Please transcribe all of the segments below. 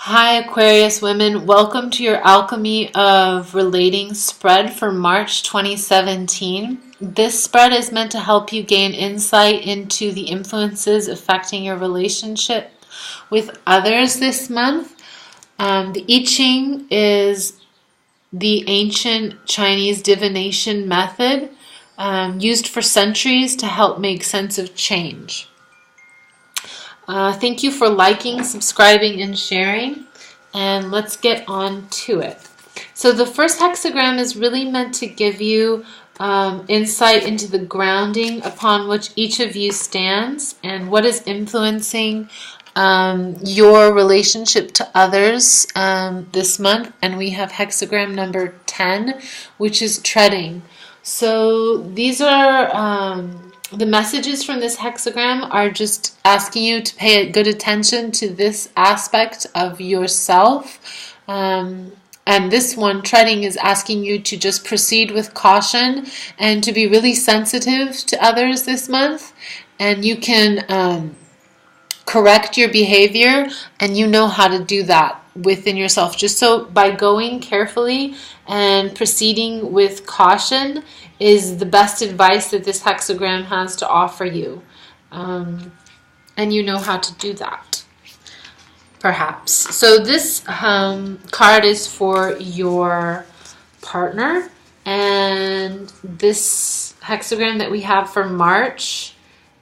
Hi, Aquarius women. Welcome to your Alchemy of Relating spread for March 2017. This spread is meant to help you gain insight into the influences affecting your relationship with others this month. The I Ching is the ancient Chinese divination method used for centuries to help make sense of change. Thank you for liking, subscribing, and sharing. And let's get on to it. So the first hexagram is really meant to give you insight into the grounding upon which each of you stands and what is influencing your relationship to others this month. And we have hexagram number 10, which is treading. So these are the messages from this hexagram are just asking you to pay good attention to this aspect of yourself. And this one, treading, is asking you to just proceed with caution and to be really sensitive to others this month. And you can correct your behavior, and you know how to do that within yourself. Just so by going carefully and proceeding with caution is the best advice that this hexagram has to offer you. And you know how to do that, perhaps. So this card is for your partner, and this hexagram that we have for March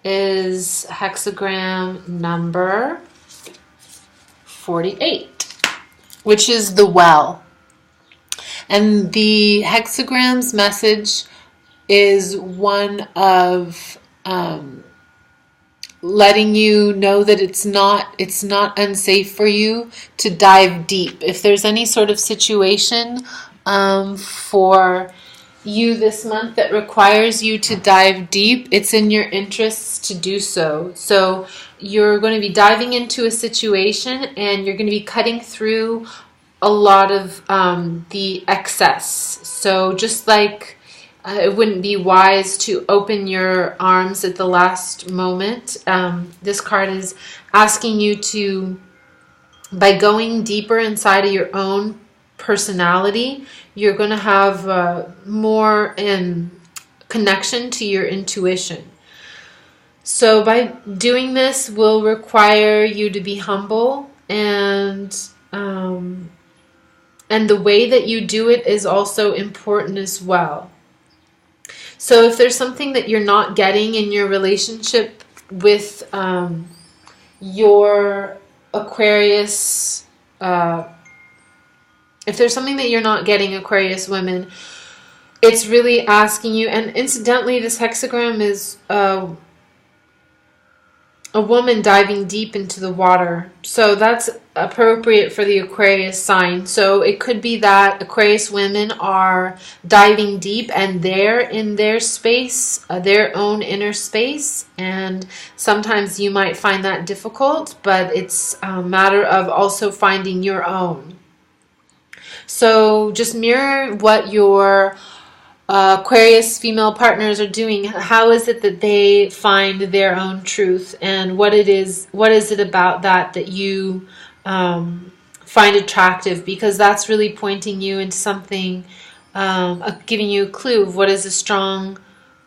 is hexagram number 48, which is the well. And the hexagram's message is one of letting you know that it's not unsafe for you to dive deep. If there's any sort of situation for you this month that requires you to dive deep, it's in your interests to do so. So you're going to be diving into a situation and you're going to be cutting through a lot of the excess. So just like it wouldn't be wise to open your arms at the last moment, this card is asking you to, by going deeper inside of your own personality, you're going to have more connection to your intuition. So by doing this will require you to be humble, and the way that you do it is also important as well. So if there's something that you're not getting in your relationship with your Aquarius, if there's something that you're not getting, Aquarius women, it's really asking you, and incidentally, this hexagram is a woman diving deep into the water. So that's appropriate for the Aquarius sign. So it could be that Aquarius women are diving deep and they're in their space, their own inner space. And sometimes you might find that difficult, but it's a matter of also finding your own. So just mirror what your Aquarius female partners are doing. How is it that they find their own truth, and what is it about that you find attractive? Because that's really pointing you into something, giving you a clue of what is a strong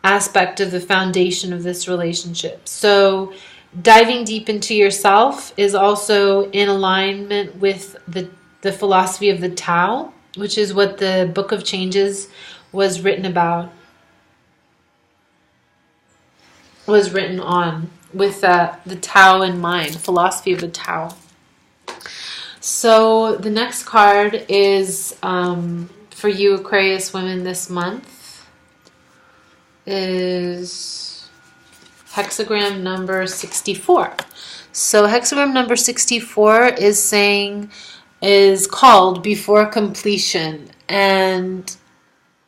aspect of the foundation of this relationship. So diving deep into yourself is also in alignment with the philosophy of the Tao, which is what the Book of Changes was written on, with the Tao in mind, philosophy of the Tao. So the next card is for you Aquarius women this month is hexagram number 64. So hexagram number 64 is called Before Completion, and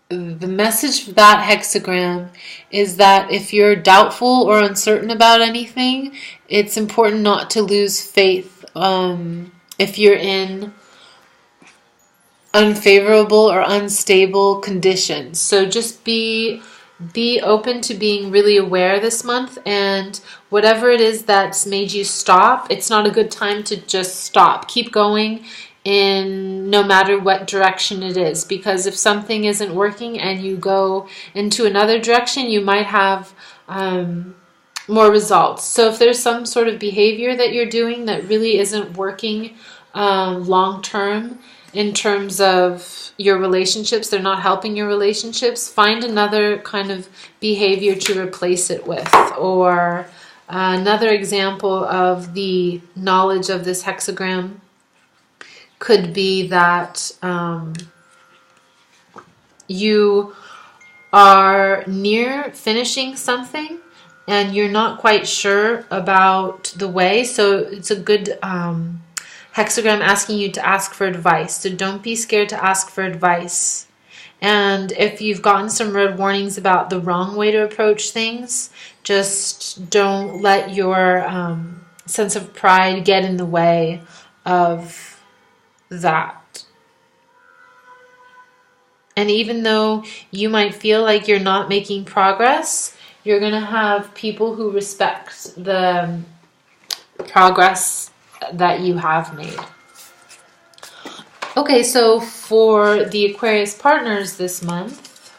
the message for that hexagram is that if you're doubtful or uncertain about anything, it's important not to lose faith. If you're in unfavorable or unstable conditions, so just be be open to being really aware this month, and whatever it is that's made you stop, it's not a good time to just stop. Keep going in no matter what direction it is, because if something isn't working and you go into another direction, you might have more results. So if there's some sort of behavior that you're doing that really isn't working long term in terms of your relationships, they're not helping your relationships, find another kind of behavior to replace it with. Or another example of the knowledge of this hexagram could be that you are near finishing something and you're not quite sure about the way. So it's a good hexagram asking you to ask for advice. So don't be scared to ask for advice. And if you've gotten some red warnings about the wrong way to approach things, just don't let your sense of pride get in the way of that. And even though you might feel like you're not making progress, you're going to have people who respect the progress that you have made. Okay, so for the Aquarius partners this month,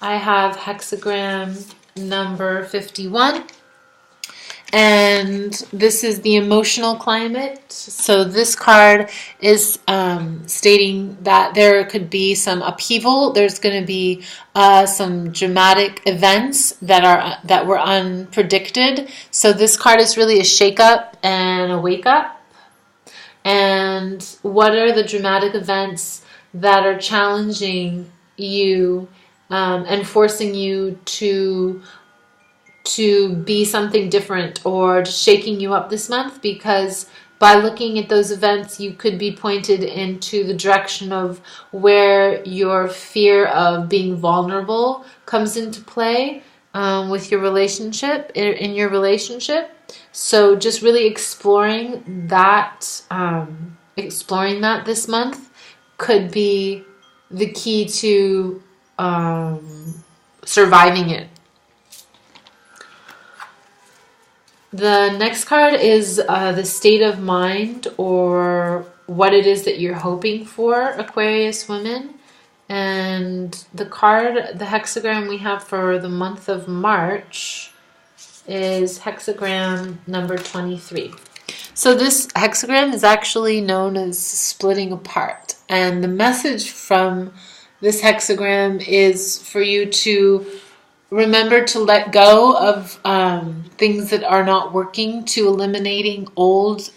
I have hexagram number 51. And this is the emotional climate. So this card is stating that there could be some upheaval. There's going to be some dramatic events that were unpredicted. So this card is really a shake-up and a wake-up. And what are the dramatic events that are challenging you and forcing you to be something different, or shaking you up this month? Because by looking at those events, you could be pointed into the direction of where your fear of being vulnerable comes into play with your relationship, in your relationship. So just really exploring that this month could be the key to surviving it. The next card is the state of mind, or what it is that you're hoping for, Aquarius women. And the card, the hexagram we have for the month of March is hexagram number 23. So this hexagram is actually known as splitting apart. And the message from this hexagram is for you to remember to let go of things that are not working, to eliminating old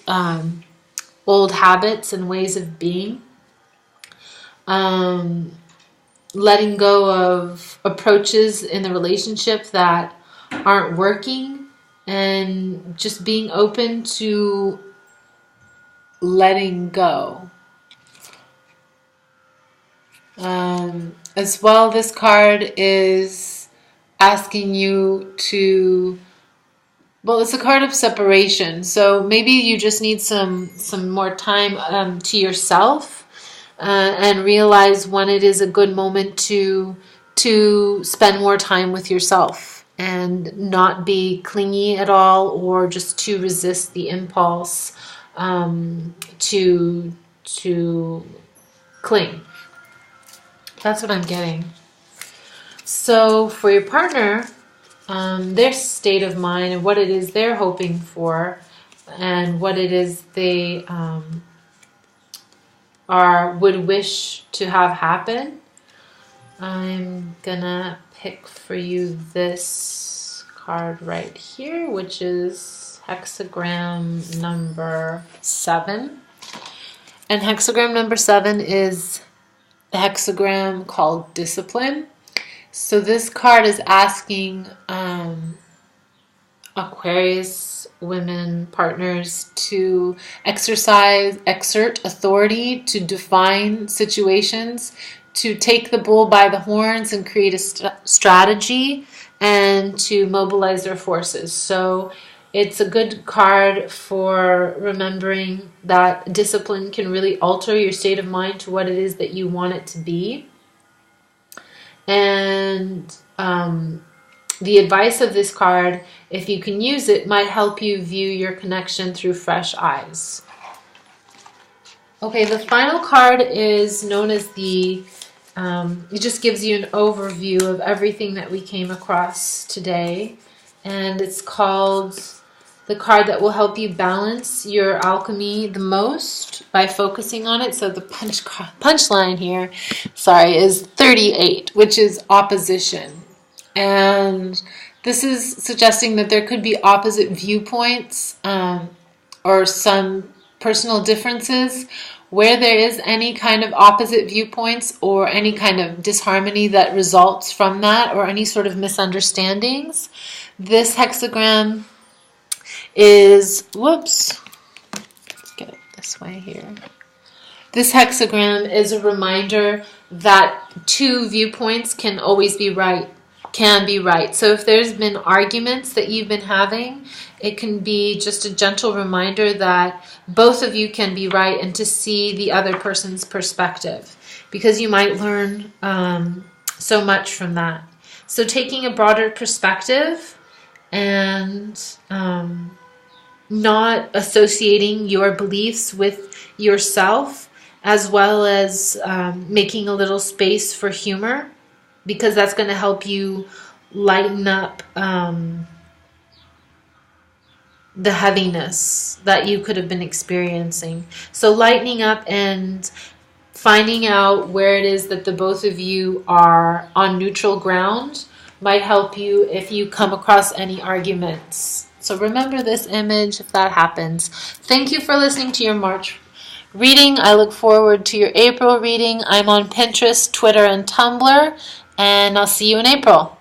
habits and ways of being, letting go of approaches in the relationship that aren't working, and just being open to letting go. As well, this card is asking you to, well, it's a card of separation. So maybe you just need some more time to yourself and realize when it is a good moment to spend more time with yourself and not be clingy at all, or just to resist the impulse to cling. That's what I'm getting. So for your partner, their state of mind and what it is they're hoping for, and what it is they would wish to have happen, I'm gonna pick for you this card right here, which is hexagram number 7. And hexagram number 7 is a hexagram called discipline. So this card is asking Aquarius women partners to exert authority, to define situations, to take the bull by the horns and create a strategy, and to mobilize their forces. So it's a good card for remembering that discipline can really alter your state of mind to what it is that you want it to be. And the advice of this card, if you can use it, might help you view your connection through fresh eyes. Okay, the final card is known as it just gives you an overview of everything that we came across today. And it's called the card that will help you balance your alchemy the most by focusing on it. So the punchline here, is 38, which is opposition. And this is suggesting that there could be opposite viewpoints or some personal differences. Where there is any kind of opposite viewpoints or any kind of disharmony that results from that, or any sort of misunderstandings, this hexagram is, let's get it this way here. This hexagram is a reminder that two viewpoints can always be right, So if there's been arguments that you've been having, it can be just a gentle reminder that both of you can be right, and to see the other person's perspective, because you might learn so much from that. So taking a broader perspective and not associating your beliefs with yourself, as well as making a little space for humor, because that's going to help you lighten up the heaviness that you could have been experiencing. So lightening up and finding out where it is that the both of you are on neutral ground might help you if you come across any arguments. So remember this image if that happens. Thank you for listening to your March reading. I look forward to your April reading. I'm on Pinterest, Twitter, and Tumblr, and I'll see you in April.